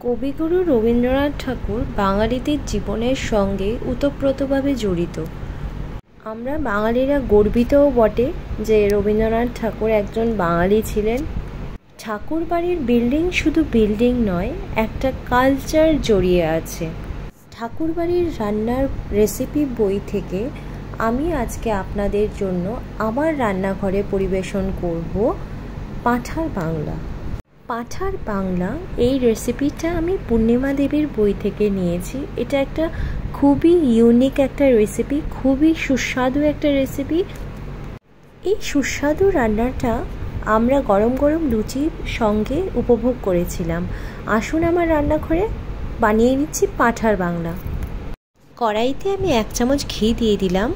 কবিগুরু রবীন্দ্রনাথ ঠাকুর বাঙালিদের জীবনের সঙ্গে ওতপ্রোতভাবে জড়িত। আমরা বাঙালিরা গর্বিতও বটে যে রবীন্দ্রনাথ ঠাকুর একজন বাঙালি ছিলেন। ঠাকুর বাড়ির বিল্ডিং শুধু বিল্ডিং নয়, একটা কালচার জড়িয়ে আছে। ঠাকুর বাড়ির রান্নার রেসিপি বই থেকে আমি আজকে আপনাদের জন্য আমার রান্নাঘরে পরিবেশন করব পাঁঠার বাংলা। পাঁঠার বাংলা এই রেসিপিটা আমি পূর্ণিমা দেবীর বই থেকে নিয়েছি। এটা একটা খুবই ইউনিক একটা রেসিপি, খুবই সুস্বাদু একটা রেসিপি। এই সুস্বাদু রান্নাটা আমরা গরম গরম লুচির সঙ্গে উপভোগ করেছিলাম। আসুন আমার রান্নাঘরে বানিয়ে নিচ্ছি পাঁঠার বাংলা। কড়াইতে আমি 1 চামচ ঘি দিয়ে দিলাম।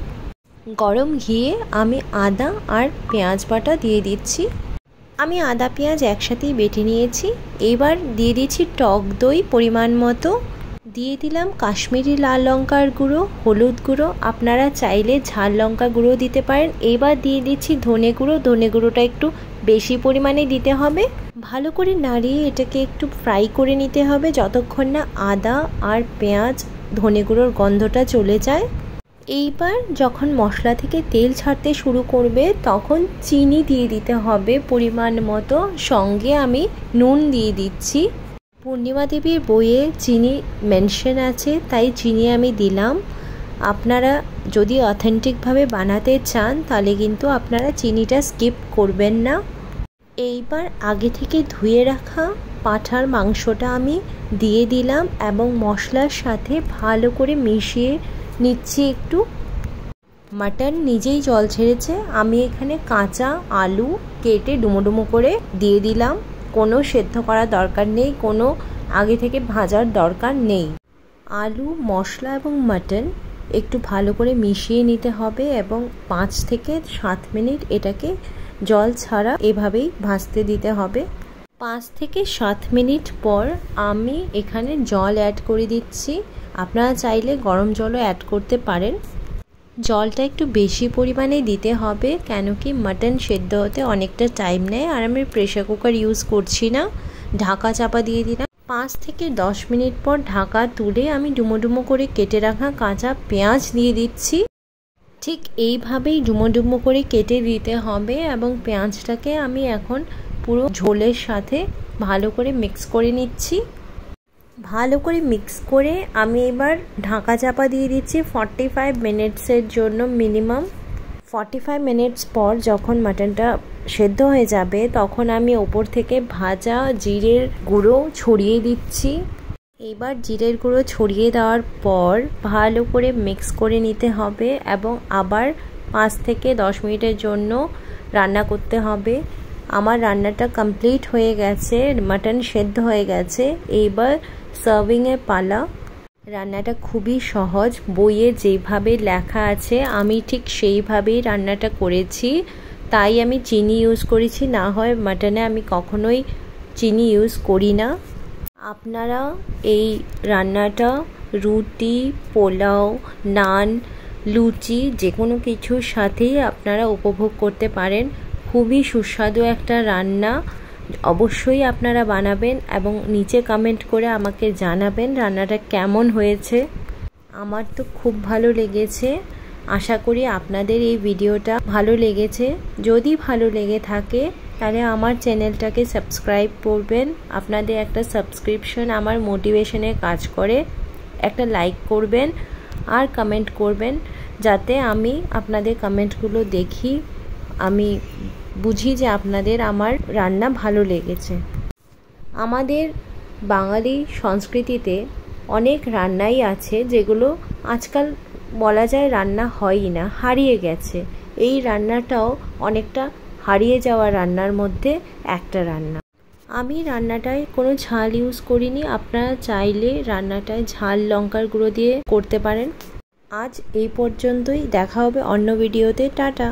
গরম ঘিয়ে আমি আদা আর পেঁয়াজ বাটা দিয়ে দিচ্ছি। আমি আদা পেঁয়াজ একসাথেই বেটে নিয়েছি। এবার দিয়ে দিচ্ছি টক দই পরিমাণ মতো, দিয়ে দিলাম কাশ্মীরি লাল লঙ্কার গুঁড়ো, হলুদ গুঁড়ো, আপনারা চাইলে ঝাল লঙ্কা গুঁড়ো দিতে পারেন। এবার দিয়ে দিচ্ছি ধনে গুঁড়ো। ধনে গুঁড়োটা একটু বেশি পরিমাণে দিতে হবে। ভালো করে নাড়িয়ে এটাকে একটু ফ্রাই করে নিতে হবে যতক্ষণ না আদা আর পেঁয়াজ ধনে গুঁড়োর গন্ধটা চলে যায়। এইবার যখন মশলা থেকে তেল ছাড়তে শুরু করবে তখন চিনি দিয়ে দিতে হবে পরিমাণ মতো, সঙ্গে আমি নুন দিয়ে দিচ্ছি। পূর্ণিমা দেবীর বইয়ে চিনি মেনশন আছে, তাই চিনি আমি দিলাম। আপনারা যদি অথেন্টিকভাবে বানাতে চান তাহলে কিন্তু আপনারা চিনিটা স্কিপ করবেন না। এইবার আগে থেকে ধুয়ে রাখা পাঁঠার মাংসটা আমি দিয়ে দিলাম এবং মশলার সাথে ভালো করে মিশিয়ে নিচ্ছি একটু। মাটন নিজেই জল ছেড়েছে। আমি এখানে কাঁচা আলু কেটে ডুমো ডুমো করে দিয়ে দিলাম। কোনো সেদ্ধ করার দরকার নেই, কোনো আগে থেকে ভাজার দরকার নেই। আলু, মশলা এবং মাটন একটু ভালো করে মিশিয়ে নিতে হবে এবং 5 থেকে 7 মিনিট এটাকে জল ছাড়া এভাবেই ভাজতে দিতে হবে। 5 থেকে 7 মিনিট পর আমি এখানে জল অ্যাড করে দিচ্ছি। আপনারা চাইলে গরম জলও অ্যাড করতে পারেন। জলটা একটু বেশি পরিমাণে দিতে হবে, কেন কি মাটন সেদ্ধ হতে অনেকটা টাইম নেয় আর আমি প্রেসার কুকার ইউজ করছি না। ঢাকা চাপা দিয়ে দিলাম। 5 থেকে 10 মিনিট পর ঢাকা তুলে আমি ডুমো ডুমো করে কেটে রাখা কাঁচা পেঁয়াজ দিয়ে দিচ্ছি। ঠিক এইভাবেই ডুমো ডুমো করে কেটে দিতে হবে এবং পেঁয়াজটাকে আমি এখন পুরো ঝোলের সাথে ভালো করে মিক্স করে নিচ্ছি। ভালো করে মিক্স করে আমি এবার ঢাকা চাপা দিয়ে দিচ্ছি 45 মিনিটসের জন্য মিনিমাম। 45 মিনিটস পর যখন মাটনটা সেদ্ধ হয়ে যাবে তখন আমি ওপর থেকে ভাজা জিরের গুঁড়ো ছড়িয়ে দিচ্ছি। এবার জিরের গুঁড়ো ছড়িয়ে দেওয়ার পর ভালো করে মিক্স করে নিতে হবে এবং আবার 5 থেকে 10 মিনিটের জন্য রান্না করতে হবে। আমার রান্নাটা কমপ্লিট হয়ে গেছে, মাটন সেদ্ধ হয়ে গেছে। এইবার সার্ভিংয়ের পালা। রান্নাটা খুবই সহজ, বইয়ে যেভাবে লেখা আছে আমি ঠিক সেইভাবেই রান্নাটা করেছি, তাই আমি চিনি ইউজ করেছি, না হয় মাটনে আমি কখনোই চিনি ইউজ করি না। আপনারা এই রান্নাটা রুটি, পোলাও, নান, লুচি যে কোনো কিছুর সাথেই আপনারা উপভোগ করতে পারেন। খুবই সুস্বাদু একটা রান্না, অবশ্যই আপনারা বানাবেন এবং নিচে কমেন্ট করে আমাকে জানাবেন রান্নাটা কেমন হয়েছে। আমার তো খুব ভালো লেগেছে। আশা করি আপনাদের এই ভিডিওটা ভালো লেগেছে। যদি ভালো লেগে থাকে তাহলে আমার চ্যানেলটাকে সাবস্ক্রাইব করবেন। আপনাদের একটা সাবস্ক্রিপশন আমার মোটিভেশনে কাজ করে। একটা লাইক করবেন আর কমেন্ট করবেন, যাতে আমি আপনাদের কমেন্টগুলো দেখি, আমি বুঝি যে আপনাদের আমার রান্না ভালো লেগেছে। আমাদের বাঙালি সংস্কৃতিতে অনেক রান্নাই আছে যেগুলো আজকাল বলা যায় রান্না হয়ই না, হারিয়ে গেছে। এই রান্নাটাও অনেকটা হারিয়ে যাওয়া রান্নার মধ্যে একটা রান্না। আমি রান্নাটায় কোনো ঝাল ইউজ করিনি, আপনারা চাইলে রান্নাটায় ঝাল লঙ্কার গুঁড়ো দিয়ে করতে পারেন। আজ এই পর্যন্তই, দেখা হবে অন্য ভিডিওতে। টাটা।